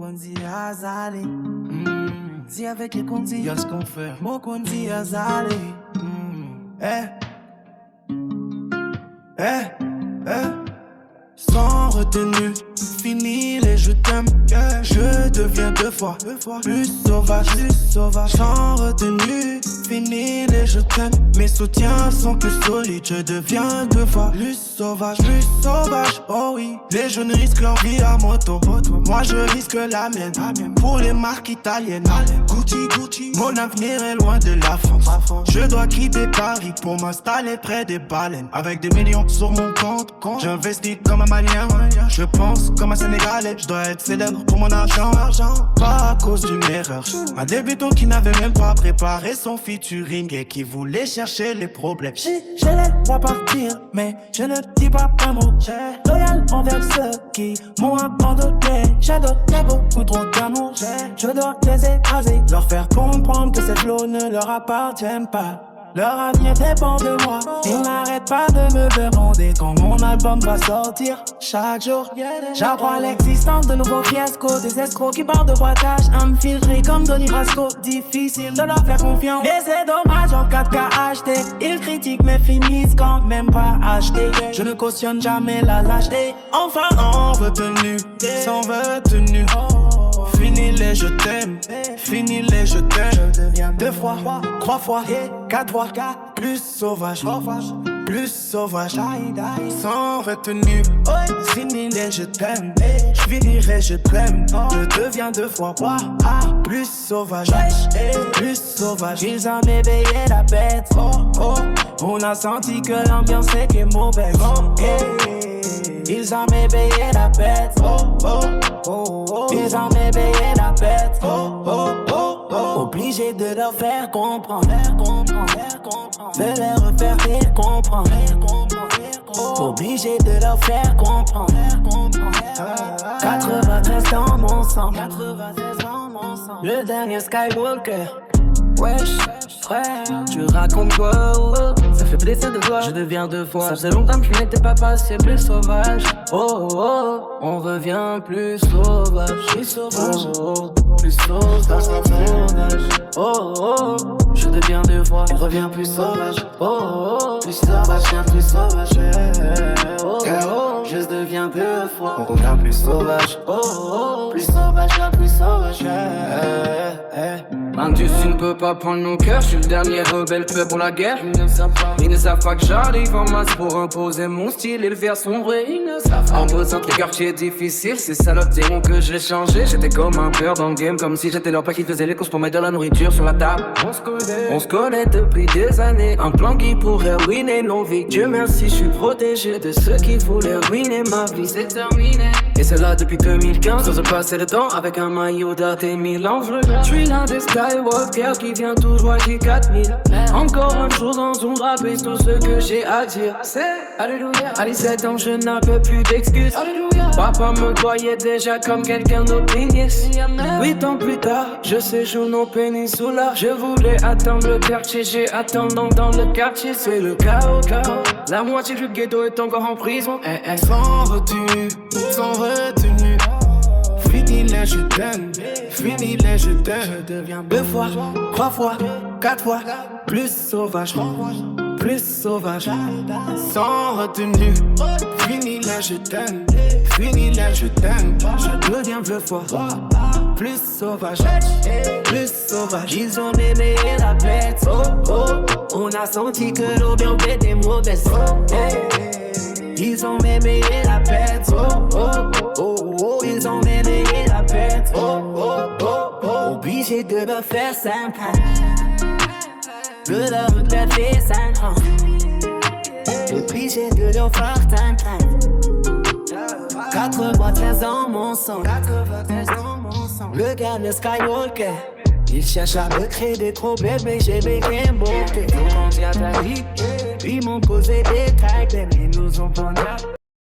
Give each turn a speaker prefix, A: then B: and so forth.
A: Mokonzi Azali. Si avec les Konzi, y'a ce qu'on fait. Mokonzi Azali. Sans retenue, fini les je t'aime. Je deviens deux fois plus sauvage. Sans retenue, fini les je t'aime. Mes soutiens sont plus solides. Je deviens deux fois plus sauvage. Oh oui, les jeunes risquent leur vie à moto. Moi je risque la mienne. Pour les marques italiennes, Gucci. Mon avenir est loin de la France. Je dois quitter Paris pour m'installer près des baleines. Avec des millions sur mon compte. J'investis comme un Malien. Je pense comme un Sénégalais. Je dois être célèbre pour mon argent. Pas à cause d'une erreur. Un débutant qui n'avait même pas préparé son featuring et qui voulait chercher les problèmes. Je les vois partir, mais je ne dis pas un mot. Loyal envers ceux qui m'ont abandonné. J'adore beaucoup trop d'amour. Je dois les écraser, leur faire comprendre que cette flot ne leur appartient pas. Leur avenir dépend de moi. Ils n'arrêtent pas de me demander quand mon album va sortir. Chaque jour, j'apprends l'existence de nouveaux fiascos. Des escrocs qui parlent de boitage infiltrés comme Donny Brasco. Difficile de leur faire confiance, mais c'est dommage en 4K HD. Ils critiquent mais finissent quand même pas acheter. Je ne cautionne jamais la lâcheté. Enfin en retenue, sans retenue. Fini les je t'aime, fini les je t'aime. Je deviens deux fois, trois fois, quatre fois, plus sauvage, sans retenue. Fini les je t'aime, je finirai je t'aime. Je deviens deux fois, plus sauvage. Ils ont éveillé la bête. On a senti que l'ambiance était mauvaise. Ils ont éveillé la bête. Ils ont éveillé la bête. Obligé de leur faire comprendre. De leur faire comprendre. Obligé de leur faire comprendre. 93 dans mon sang. Le dernier Skywalker. Wesh, frère, tu racontes quoi, oh? Ça fait plaisir de voir, je deviens deux fois. Ça faisait longtemps que je n'étais pas passé plus sauvage. On revient plus sauvage. Plus sauvage, plus sauvage. Je deviens deux fois, on revient plus sauvage. Plus sauvage, plus sauvage. Je deviens deux fois, on revient plus sauvage. Plus sauvage.
B: Indus, tu ne peux pas prendre mon cœur. Je suis le dernier rebelle fait pour la guerre. Ils ne savent pas que j'arrive en masse pour imposer mon style et le faire sombrer. Ils ne savent pas. En bossant les quartiers difficiles, ces salopes diront que j'ai changé. J'étais comme un peur dans le game, comme si j'étais leur père qui faisait les courses pour mettre de la nourriture sur la table. On se connaît depuis des années. Un plan qui pourrait ruiner nos vies. Dieu merci, je suis protégé de ceux qui voulaient ruiner ma vie. C'est terminé. Et c'est là depuis 2015. Sans passer le temps avec un maillot d'Artémis l'enjeu. Je suis l'un des Skywalker qui vient tout droit du 4000. Encore un jour dans une rapide, tout ce que j'ai à dire. C'est Alléluia. À 17 ans, je n'en peux plus d'excuses. Alléluia. Papa me voyait déjà comme quelqu'un d'opinion. 8 ans plus tard, je séjourne au Peninsula. Je voulais atteindre le quartier, j'ai attendant dans le quartier, c'est le chaos. La moitié du ghetto est encore en prison.
A: Sans retenue. Fini les je t'aime, je deviens deux fois, trois fois, quatre fois, plus sauvage, sans retenue. Fini les je t'aime, je deviens deux fois, plus sauvage. Ils ont éveillé la bête. On a senti que l'ambiance était mauvaise. Ils ont éveillé la bête. Ils ont éveillé la bête. Obligé de me faire sympa. De leur faire sympa. Obligé de leur faire sympa. 93 dans mon sang. Le gars de Skywalker. Ils cherchent à me créer des problèmes, mais j'ai mes game bon. Ils m'ont causé des tags, mais ils nous ont pas